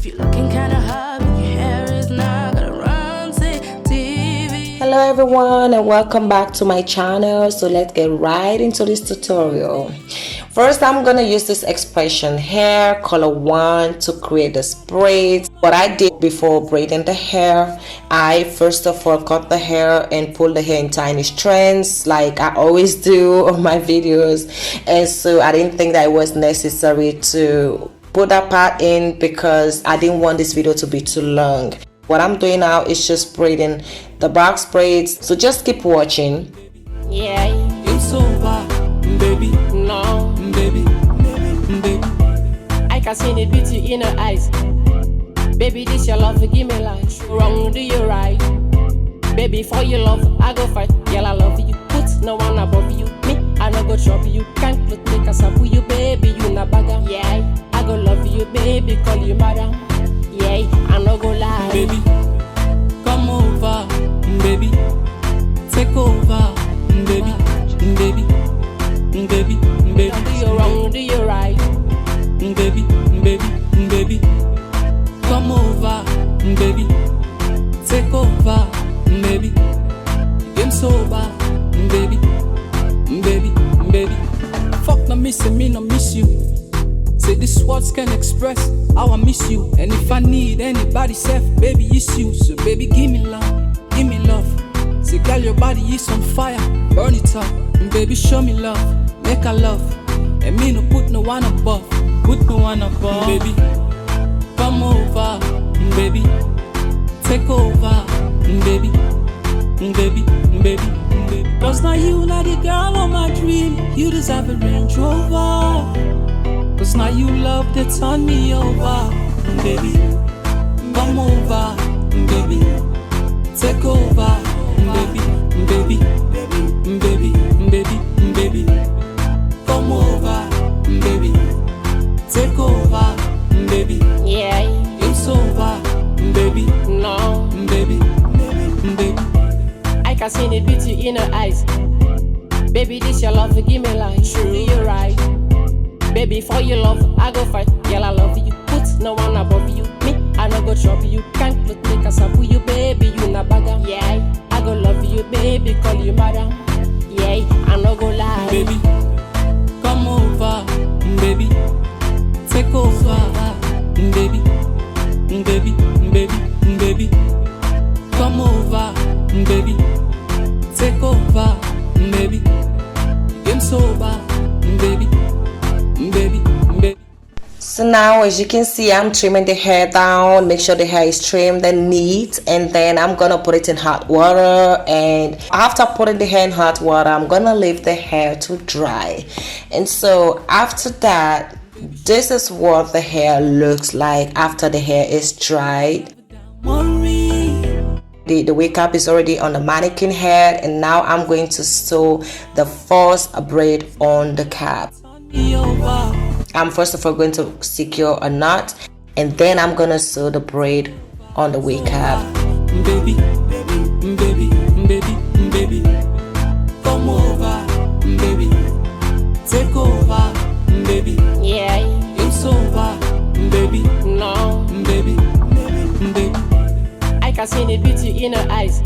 If you're looking kinda hot, but your hair is not gonna Ronsay TV. Hello everyone and welcome back to my channel. So let's get right into this tutorial. First, I'm gonna use this expression hair color 1 to create this braid. What I did before braiding the hair, I first of all cut the hair and pull the hair in tiny strands like I always do on my videos, and so I didn't think that it was necessary to put that part in because I didn't want this video to be too long. What I'm doing now is just braiding the box braids, so just keep watching. Yeah, it's over, baby. No, baby. I can see the beauty in her eyes. Baby, this your love, give me life. Wrong, do you right? Baby, for your love, I go fight. Girl, I love you. Put no one above you. Me, I no go trouble you. Can't put take a sabu you, baby. You na bagger. Yeah, I go love you, baby. Call you madam. Yeah, I no go lie. Baby, come over, baby. Take over, baby. Baby, baby, baby. Do you wrong, do you right? Baby, baby, baby. Come over, baby. Take over, baby. Game sober, baby. Baby, baby. Fuck no missing me, no miss you. Say these words can express how I miss you. And if I need anybody safe, baby, it's you. So baby, give me love, give me love. Say girl, your body is on fire, burn it up. And baby, show me love, make a love. And me no put no one above, put no one above. Baby, come over, baby. Take over, baby. Baby, baby, baby. Cause now you not the girl of my dream. You deserve a Range Rover. Cause now you love to turn me over, baby. Come over, baby. Take over, baby, baby, baby, baby, baby. Come over, baby. Take over, baby. Yeah, It's over, baby. no, Baby, baby. I can see the beauty in her eyes. Baby, this your love, give me life. True, you right. Baby, for your love, I go fight. Girl, I love you. Put no one above you. Me, I no go trouble you. Can't put take a sabu you, baby. You na bagger. Yeah, I go love you, baby. Call you madam. Yeah, I no go lie. Baby, come over, baby. Take over, baby. Baby, baby, baby. Come over, baby. Take over, baby. Game sober, baby. Baby, baby. So now, as you can see, I'm trimming the hair down. Make sure the hair is trimmed and neat, and then I'm gonna put it in hot water. And after putting the hair in hot water, I'm gonna leave the hair to dry. And so after that, this is what the hair looks like after the hair is dried. The wig cap is already on the mannequin head, and now I'm going to sew the first braid on the cap. I'm first of all going to secure a knot, and then I'm gonna sew the braid on the wig cap. Baby, baby, baby, baby, baby. Come over, baby. Take over, baby. Yeah, It's over, baby. no, Baby, baby. I can see the beauty in her eyes.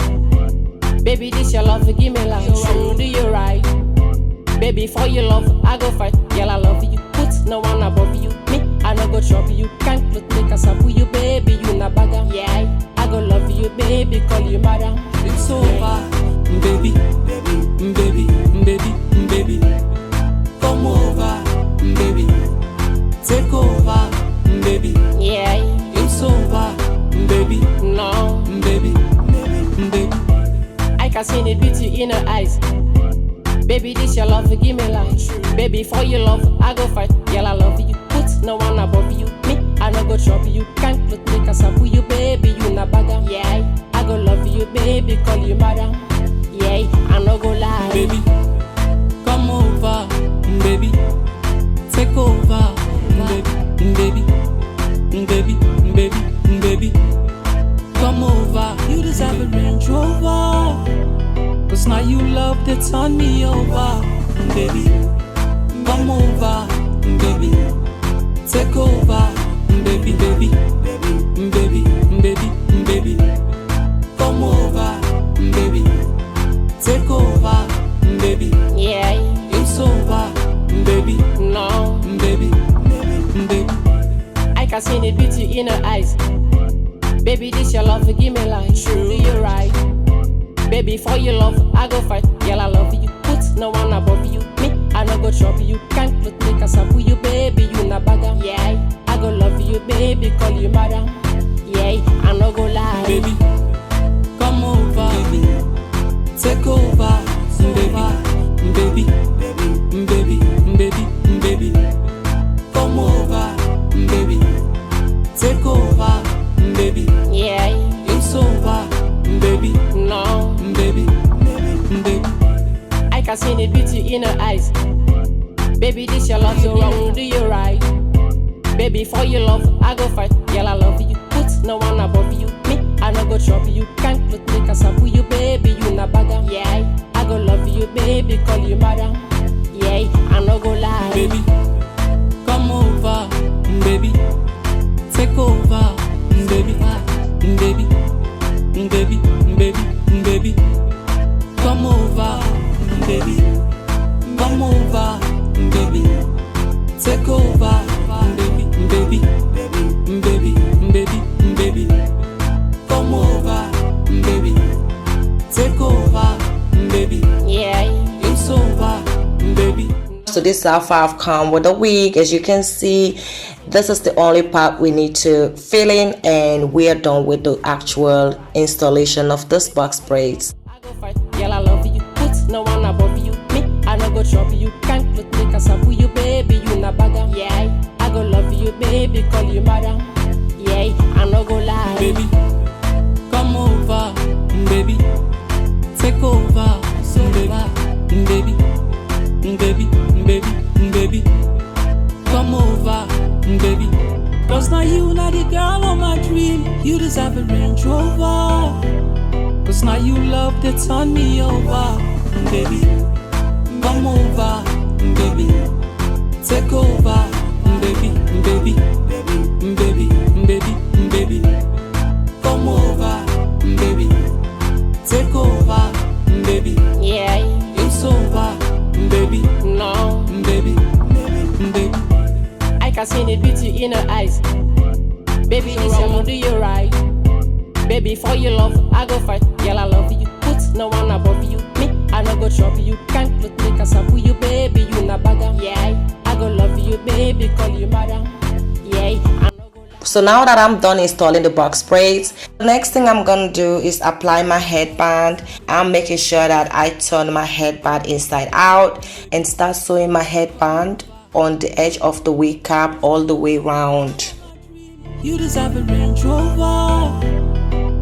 Baby, this your love, give me life. True, do you right? Baby, for your love, I go fight. Girl, I love you. Put no one above you. Me, I no go trouble you. Can't put take a sabu you, baby. You na bagger. Yeah, I go love you, baby. Call you madam. It's over, baby, baby, baby, baby, baby. Come over, baby. Take over, baby. Yeah, It's over, baby, no, baby, baby. I can see the beauty in her eyes. Baby, this your love, give me life. Baby, for your love, I go fight. Girl, I love you. Put no one above you. Me, I no go trouble you. Can't put take a sabu you, baby. You na bagger. Yeah, I go love you, baby. Call you madam. Yeah, I no go lie. Baby, come over, baby. Take over, baby, baby, baby, baby, baby. Come over, you deserve a Range Rover. Cause now you love to turn me over, baby. Come over, baby. Take over, baby, baby, baby. No, baby, baby. I can see the beauty in her eyes. Baby, this your love, give me life. True, you're right. Baby, for your love, I go fight. Girl, I love you. Put no one above you. Me, I no go trouble you. Can't put me cause I you, baby, you na bagger. Yeah, I go love you, baby, call you madam. Yeah, I no go lie. Baby, come over, baby, take over, baby, baby, baby, come over, baby, take over, baby, Yeah, it's over, baby, no, baby, baby. I can see the beauty in her eyes. Baby, this your love, you wrong, do you right? Baby, for your love, I go fight. Girl, I love you. Put no one above you. Me, I no go trouble you. Can't put me cause I you, baby, you na bagger. Yeah, I go love you, baby, call you madam. Yeah, I no go lie. Baby, come over, baby, take over, baby, baby, baby, baby, baby, come over, baby, come over, baby, take over, baby, baby, baby, baby, baby, come over, baby, take over, baby, Yeah, it's over, baby. So this is how far I've come with the wig. As you can see, this is the only part we need to fill in, and we are done with the actual installation of this box braids. I go fight. Girl, I love you. Put no one above you. Me, I no go trouble you. Can't put me cause I you, baby, you na bagger. Yeah, I go love you, baby, call you madam. Yeah, I no go lie. Baby, come over, baby, take over, baby, baby, baby, baby, come over, baby. Cause now you not the girl of my dream, you deserve a Range Rover. Cause now you love to turn me over, baby, come over, baby, take over, baby, baby, baby, baby, baby, come over, baby, take over, baby, Yeah, it's over, baby, no, baby, baby. I can see the beauty in her eyes. Baby, this your love, do you right? Baby, for your love, I go fight. Girl, I love you. Put no one above you. Me, I no go trouble you. Can't put me cause I you, baby, you na bagger. Yeah, I go love you, baby, call you madam. Yeah, I no go lie. So now that I'm done installing the box braids, the next thing I'm gonna do is apply my headband. I'm making sure that I turn my headband inside out and start sewing my headband on the edge of the wig cap all the way around. You deserve a Range Rover.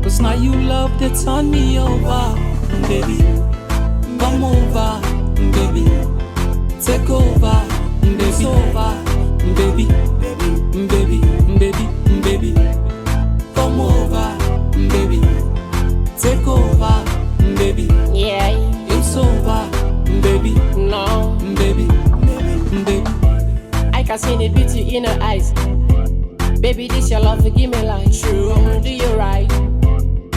Cause now you love to turn me over, baby, come over, baby, take over, baby, baby, baby, baby, baby, come over, baby, take over, baby, Yeah, it's over, baby, no, baby, baby. I can see the beauty in her eyes. Baby, this your love, give me life. True, do you right?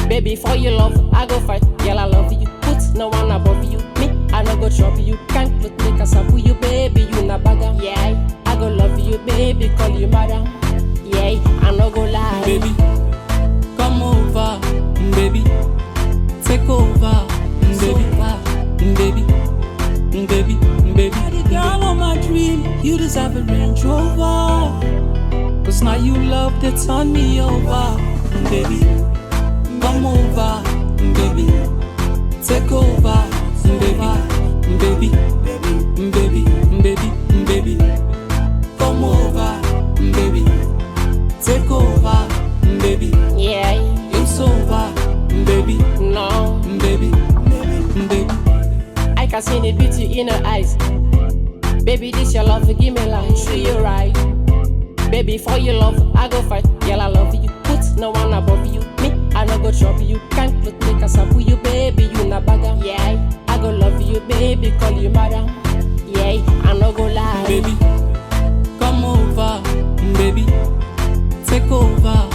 Baby, for your love, I go fight. Girl, I love you. Put no one above you. Me, I no go trouble you. Can't put me cause I you, baby, you na bagger. Yeah, I go love you, baby, call you madam. Yeah, I no go lie. Baby, come over, baby, take over, baby, baby, baby, baby. The girl of my dream, you deserve a Range Rover. Cause now you love to turn me over, baby, come over, baby, take over, baby, baby, baby, baby, baby, come over, baby, take over, baby, Yeah, it's over, baby, no, baby, baby. I can see the beauty in her eyes. Baby, this your love, give me life. Do you right? Baby, for your love, I go fight. Girl, I love you. Put no one above you. Me, I no go trouble you. Can't put me cause I you, baby, you na bagger. Yeah, I go love you, baby, call you madam. Yeah, I no go lie. Baby, come over, baby, take over,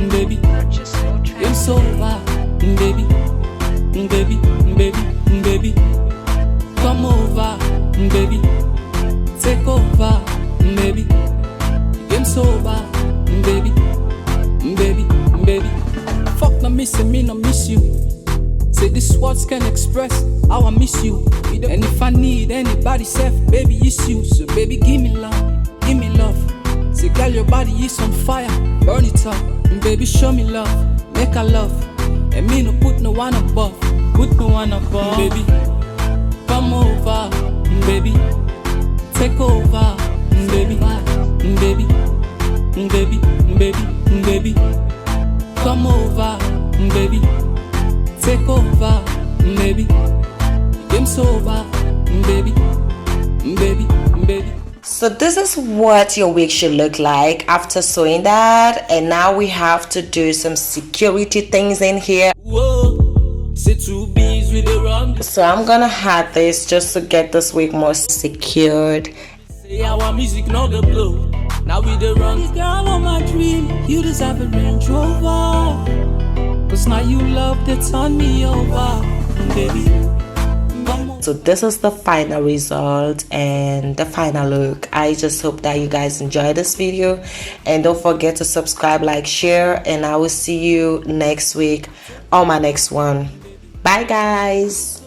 baby, it's over, baby, baby, baby, baby, come over, baby, take over. missing me, no miss you. Say these words can express how I miss you. And if I need anybody, self, baby, it's you. So baby, give me love, give me love. Say girl, your body is on fire, burn it up. And baby, show me love, make a love. And me no put no one above, put no one above. Baby, come over, baby, take over, baby, baby, baby, baby, baby, come over, baby, take over, baby, game sober, baby, baby, baby. So this is what your wig should look like after sewing that, and now we have to do some security things in here. Whoa, say two bees with the wrong. So I'm gonna add this just to get this wig more secured. Say our music not the blow. Now we the wrong. This girl on my dream, you deserve a Range Rover. Cause now you love to turn me over, baby. So this is the final result and the final look. I just hope that you guys enjoy this video, and don't forget to subscribe, like, share, and I will see you next week on my next one. Bye guys.